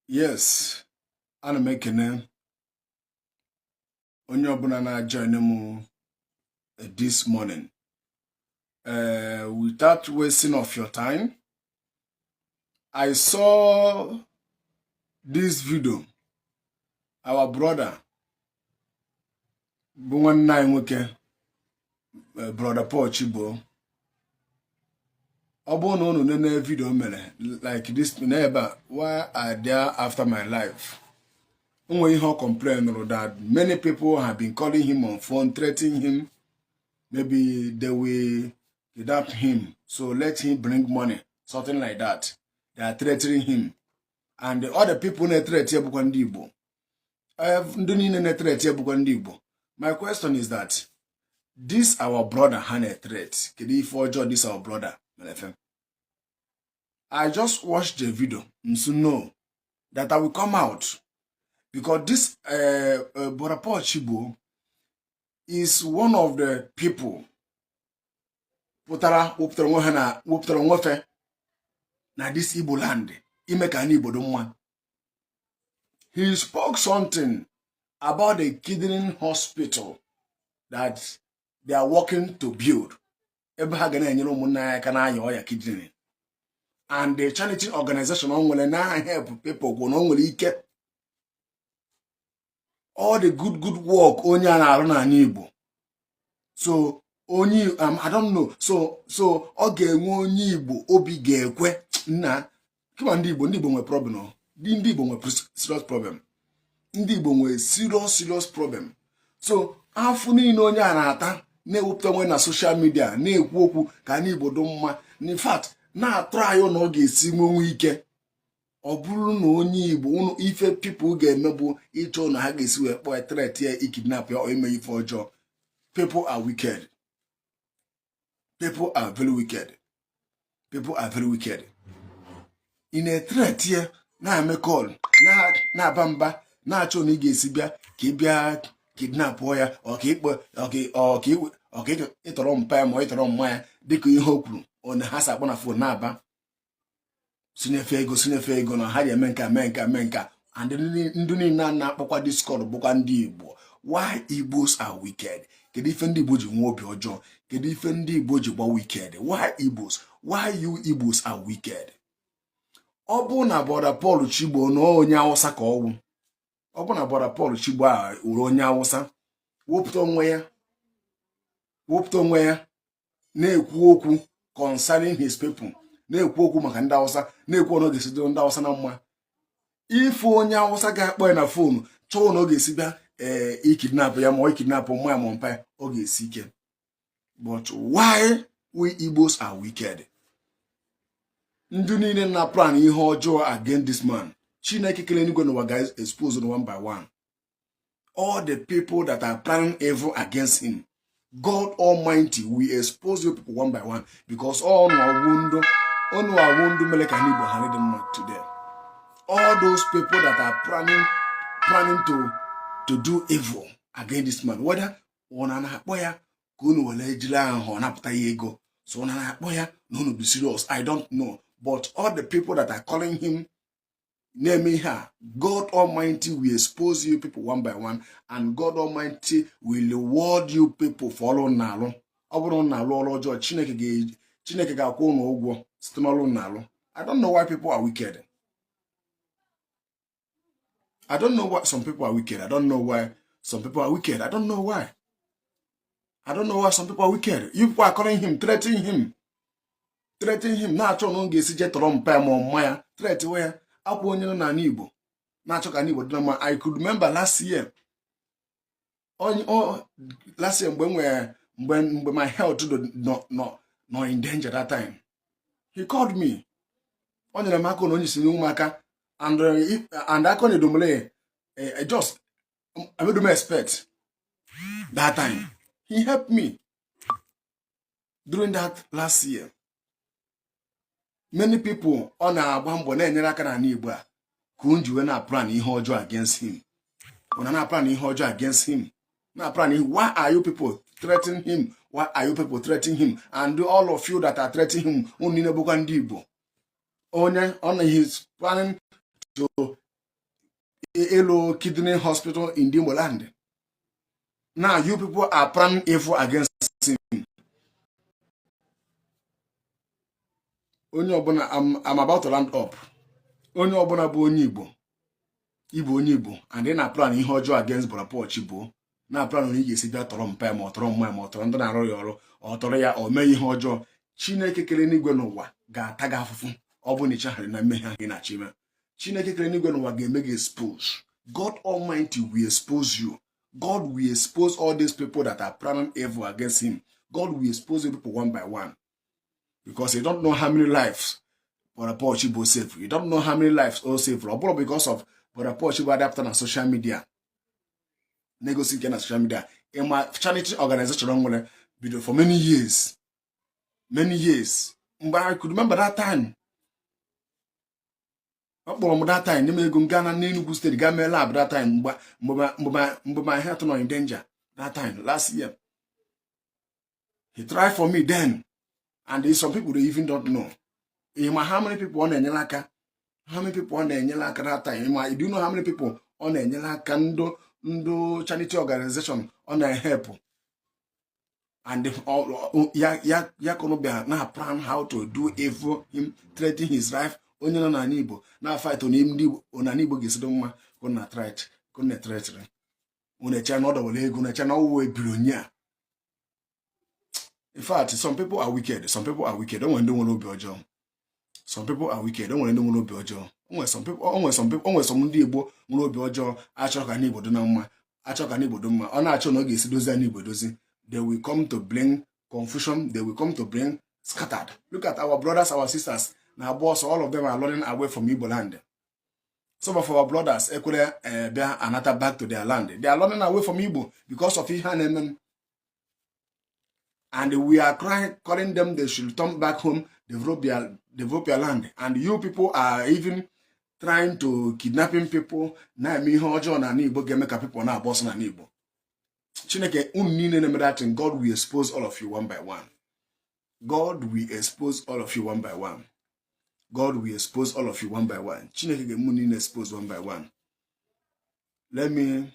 Yes, ana m ekene onye ọbụla na-join m this morning. Without wasting of your time, I saw this video. Our brother bụ nwanne anyị nwoke, brother Paul Chibo. Ọ bụrụ na unu nene video mere like this n'ebe why are there after my life? Onwe ihe ọ complain that many people have been calling him on phone, threatening him. Maybe they will kidnap him, so let him bring money, something like that. They are threatening him. And the other people na threat bukwa ndị Igbo. Ndị niile na threat bukwa ndị Igbo. My question is that this our brother had a threat. Kedu ife ọjọọ this our brother? I just watched the video so know that I will come out because this brother Paul Chibo is one of the people pụtara wopụtara nwefe na this Igbo land ime ka ndị Igbo dị mma. He spoke something about the kidney hospital that they are working to build. Ebe ha ga na-enyere ụmụnna ya aka na-aya ọya kidney. And the charity organization on nwere na help people go no nwere ike. All the good work onye a na-arụ na Igbo. So onye I don't know. So ọ ga-enwe onye Igbo obi ga-ekwe na kama ndị Igbo nwe problem. Ndị Igbo nwe serious problem. Ndị Igbo nwe serious problem. So afụ niile onye a na-ata na-ewepụta nwe na social media na-ekwu okwu ka ndị Igbo dị mma. In fact, na-atry na ọ ga-esi nwe ike. Ọ bụrụ na onye Igbo ife people ga-emebu ịchọ na ha ga-esi wee kpọọ threat ya ikidnap ya o ime ife ọjọọ. People are wicked. People are very wicked. People are very wicked. In a threat here, na-eme call, na-aba mba, na-achọ na ị ga-esi bịa ka ị bịa kidnap ya ọ ka ịtọrọ mpa ya ma ọ ịtọrọ mma ya dịka ihe o kwuru ọ ha sakpọ na phone na-aba sinyefe ego na ha ga-eme nka and ndị niile na-akpọkwa Discord bụkwa ndị Igbo. Why Igbos are wicked? Kedu ife ndị Igbo ji nwe obi ọjọọ? Kedu ife ndị Igbo ji gba wicked? Why Igbos? Why you Igbos are wicked? Ọ bụ na brother Paul Chibo na onye Hausa ka ọwụ. Ọ bụ na brother Paul Chibo a uru onye Hausa wopụta onwe ya na-ekwu okwu concerning his people, na-ekwu okwu maka ndị Hausa, na-ekwu na ọ ga-esi ndị Hausa na mma. Ife onye Hausa ga-akpọ ya na phone chọọ na ọ ga-esi bịa ikidnap ya ma ikidnap mma ya ma mpa ya ọ ga-esi ike. But why we Igbos are wicked? Ndị niile na plan ihe ọjọọ against this man, Chineke kele n'igwe n'ụwa guys expose one by one. All the people that are planning evil against him, God Almighty will expose you people one by one because all no awundo meleka Igbo ha dị mma today. All those people that are planning to do evil against this man, whether ona na-akpọ ya ka unu wele ejile ahụ na-apụta ya ego, so ona na-akpọ ya na unu be serious, I don't know. But all the people that are calling him name her, God Almighty will expose you people one by one, and God Almighty will reward you people for all nalo. Ọ bụrụ na alụ ọrụ ọjọọ, Chineke ga-akwụ unu ụgwọ site n'ọrụ nalo. I don't know why people are wicked. I don't know why some people are wicked. I don't know why some people are wicked. I don't know why. I don't know why some people are wicked. You people are calling him, threatening him. Na-achọ na ọ ga-esi je tọrọ mpa ya ma ọmma ya. Threat where akwa onye nọ na Igbo na-achọ ka Igbo dị na mma. I could remember last year mgbe my health no in danger that time. He called me. Ọ nyere m aka na onye si n'ụmụaka and aka na edomole just I made him expect that time. He helped me during that last year. Many people on na-agba mbọ na-enyere aka na Igbo a ka unjiwe na plan ihe ọjọọ against him. Una na plan ihe ọjọọ against him. Na plan, why are you people threatening him? Why are you people threatening him? And all of you that are threatening him, unu niile bụkwa ndị Igbo. Onye he's planning to Elo Kidney Hospital in Dimboland. Now you people are planning evil against him. Onye obuna, I'm about to land up. Onye obuna bu onye Igbo. And then I plan ihe ọjọọ against Brother Paul Chibo. Na plan onye ga-esi bịa tọrọ mpa ma ọ tọrọ mma ma ọ tọrọ ndị na-arụ ya ọrụ ọ tọrọ ya o mee ihe ọjọọ. Chineke kere n'igwe n'ụwa ga-ata gị afụfụ ọ bụ na ịchaghara na mmehie ahụ ị na-achọ ime. Chineke kere n'igwe n'ụwa ga-eme gị expose. God Almighty will expose you. God will expose all these people that are planning evil against him. God will expose people one by one. Because you don't know how many lives Brother Paul Chibo saved. You don't know how many lives all saved. Or because of Brother Paul Chibo adapting on social media. Negotiating on social media. In my charity organization video for many years. Many years. But I could remember that time. That time, they go Ghana, Nenugu State, Gamma Lab that time. My health not in danger. That time, last year. He tried for me then. And there's some people they even don't know. How many people on the Nyelaka? How many people on the Nyelaka that time? Do you know how many people on the Nyelaka Ndo charity organization on the help? And if all Yakono now plan how to do evil, him threatening his life. Onye no na Igbo na fight on him on an Igbo gesido mma ko na threat una cha no do le ego na cha na wo billionaire. In fact, some people are wicked. Some people are wicked. Don't want to be ojo. Some people are wicked. Don't want to be ojo. Some people, some ndị Igbo nwere obi ọjọọ achọ ka n'Igbo do na mma. Achọ ka n'Igbo do mma. Ọ na-achọ na ọ ga-esi dozi n'Igbo dozi. They will come to bring confusion. They will come to bring scattered. Look at our brothers, our sisters. Now, boss, all of them are running away from Igbo land. Some of our brothers, bear another back to their land. They are running away from Igbo because of Ihanemen. And we are calling them they should turn back home, develop their land. And you people are even trying to kidnapping people. Na mi hojo na Igbo gemeka people na boss na Igbo. Chineke unine nemeratin. God will expose all of you one by one. God will expose all of you one by one. God will expose all of you one by one. Chineke ge expose one by one. Let me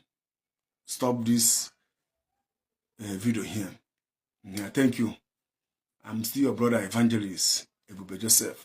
stop this video here. Yeah, thank you. I'm still your brother evangelist, Ebube Joseph.